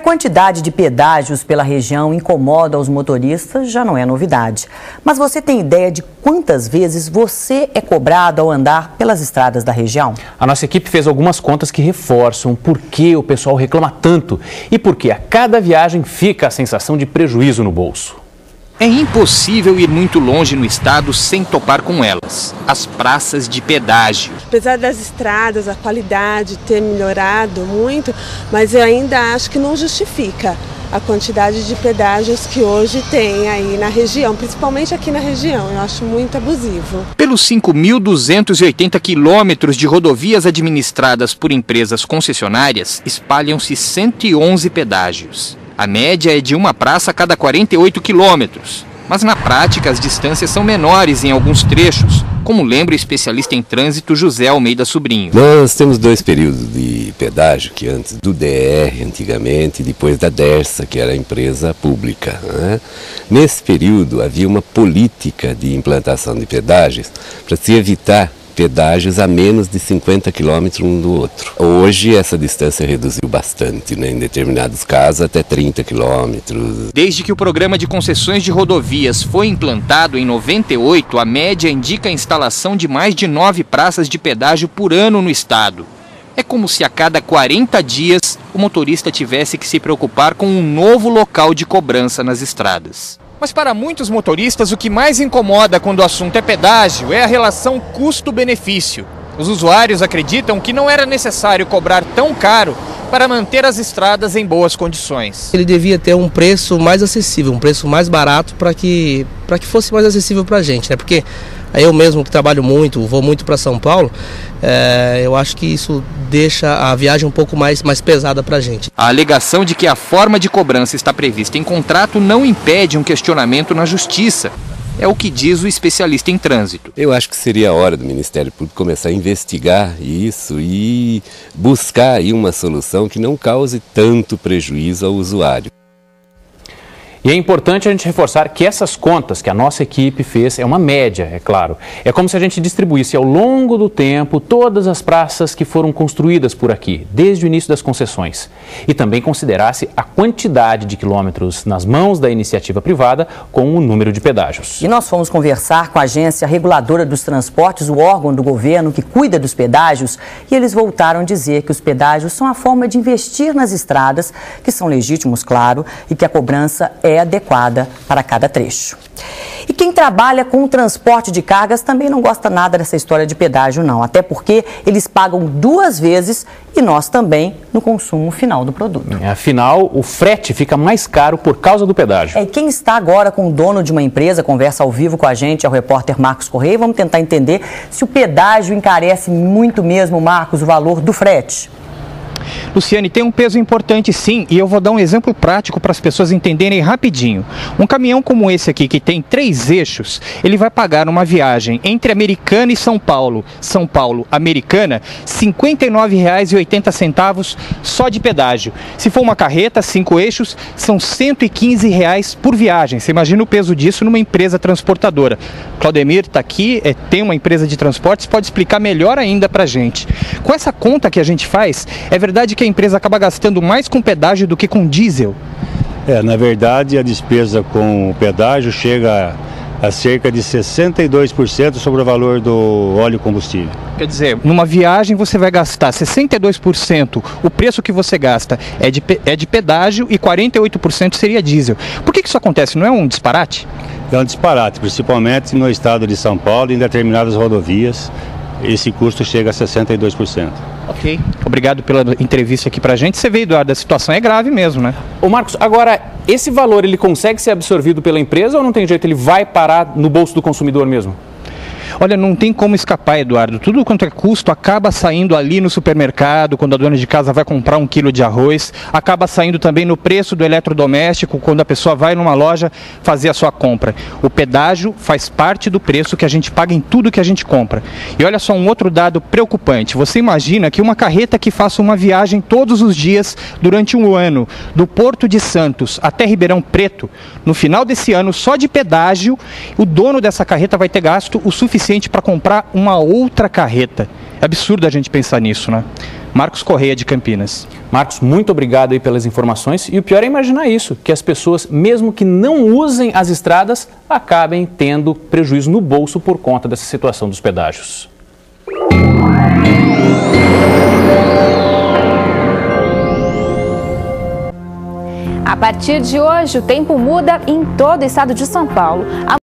Que a quantidade de pedágios pela região incomoda os motoristas já não é novidade. Mas você tem ideia de quantas vezes você é cobrado ao andar pelas estradas da região? A nossa equipe fez algumas contas que reforçam por que o pessoal reclama tanto e por que a cada viagem fica a sensação de prejuízo no bolso. É impossível ir muito longe no estado sem topar com elas, as praças de pedágio. Apesar das estradas, a qualidade ter melhorado muito, mas eu ainda acho que não justifica a quantidade de pedágios que hoje tem aí na região, principalmente aqui na região. Eu acho muito abusivo. Pelos 5.280 quilômetros de rodovias administradas por empresas concessionárias, espalham-se 111 pedágios. A média é de uma praça a cada 48 quilômetros, mas na prática as distâncias são menores em alguns trechos, como lembra o especialista em trânsito José Almeida Sobrinho. Nós temos dois períodos de pedágio, que antes do DR antigamente e depois da DERSA, que era a empresa pública, né? Nesse período havia uma política de implantação de pedágios para se evitar pedágios a menos de 50 quilômetros um do outro. Hoje essa distância reduziu bastante, né? Em determinados casos até 30 quilômetros. Desde que o programa de concessões de rodovias foi implantado em 98, a média indica a instalação de mais de 9 praças de pedágio por ano no estado. É como se a cada 40 dias o motorista tivesse que se preocupar com um novo local de cobrança nas estradas. Mas para muitos motoristas, o que mais incomoda quando o assunto é pedágio é a relação custo-benefício. Os usuários acreditam que não era necessário cobrar tão caro para manter as estradas em boas condições. Ele devia ter um preço mais acessível, um preço mais barato para que fosse mais acessível para a gente, né? Porque eu mesmo que trabalho muito, vou muito para São Paulo, eu acho que isso deixa a viagem um pouco mais pesada para a gente. A alegação de que a forma de cobrança está prevista em contrato não impede um questionamento na justiça. É o que diz o especialista em trânsito. Eu acho que seria a hora do Ministério Público começar a investigar isso e buscar aí uma solução que não cause tanto prejuízo ao usuário. E é importante a gente reforçar que essas contas que a nossa equipe fez é uma média, é claro. É como se a gente distribuísse ao longo do tempo todas as praças que foram construídas por aqui, desde o início das concessões. E também considerasse a quantidade de quilômetros nas mãos da iniciativa privada com o número de pedágios. E nós fomos conversar com a Agência Reguladora dos Transportes, o órgão do governo que cuida dos pedágios, e eles voltaram a dizer que os pedágios são a forma de investir nas estradas, que são legítimos, claro, e que a cobrança é adequada para cada trecho. E quem trabalha com o transporte de cargas também não gosta nada dessa história de pedágio, não. Até porque eles pagam 2 vezes e nós também no consumo final do produto. Afinal, o frete fica mais caro por causa do pedágio. Quem está agora com o dono de uma empresa, conversa ao vivo com a gente, é o repórter Marcos Correia. Vamos tentar entender se o pedágio encarece muito mesmo, Marcos, o valor do frete. Luciane, tem um peso importante sim, e eu vou dar um exemplo prático para as pessoas entenderem rapidinho. Um caminhão como esse aqui, que tem 3 eixos, ele vai pagar uma viagem entre Americana e São Paulo, Americana, R$ 59,80 só de pedágio. Se for uma carreta, 5 eixos, são R$ 115 por viagem. Você imagina o peso disso numa empresa transportadora. Claudemir está aqui, tem uma empresa de transportes, pode explicar melhor ainda para a gente. Com essa conta que a gente faz, é verdade que a empresa acaba gastando mais com pedágio do que com diesel? Na verdade, a despesa com o pedágio chega a cerca de 62% sobre o valor do óleo combustível. Quer dizer, numa viagem você vai gastar 62%, o preço que você gasta é de pedágio e 48% seria diesel. Por que isso acontece? Não é um disparate? É um disparate, principalmente no estado de São Paulo, em determinadas rodovias. Esse custo chega a 62%. Ok, obrigado pela entrevista aqui pra gente. Você vê, Eduardo, a situação é grave mesmo, né? Ô Marcos, agora, esse valor ele consegue ser absorvido pela empresa ou não tem jeito? Ele vai parar no bolso do consumidor mesmo? Olha, não tem como escapar, Eduardo. Tudo quanto é custo acaba saindo ali no supermercado, quando a dona de casa vai comprar 1 quilo de arroz. Acaba saindo também no preço do eletrodoméstico, quando a pessoa vai numa loja fazer a sua compra. O pedágio faz parte do preço que a gente paga em tudo que a gente compra. E olha só um outro dado preocupante. Você imagina que uma carreta que faça uma viagem todos os dias durante um ano, do Porto de Santos até Ribeirão Preto, no final desse ano, só de pedágio, o dono dessa carreta vai ter gasto o suficiente para comprar uma outra carreta. É absurdo a gente pensar nisso, né? Marcos Correia, de Campinas. Marcos, muito obrigado aí pelas informações. E o pior é imaginar isso, que as pessoas, mesmo que não usem as estradas, acabem tendo prejuízo no bolso por conta dessa situação dos pedágios. A partir de hoje, o tempo muda em todo o estado de São Paulo.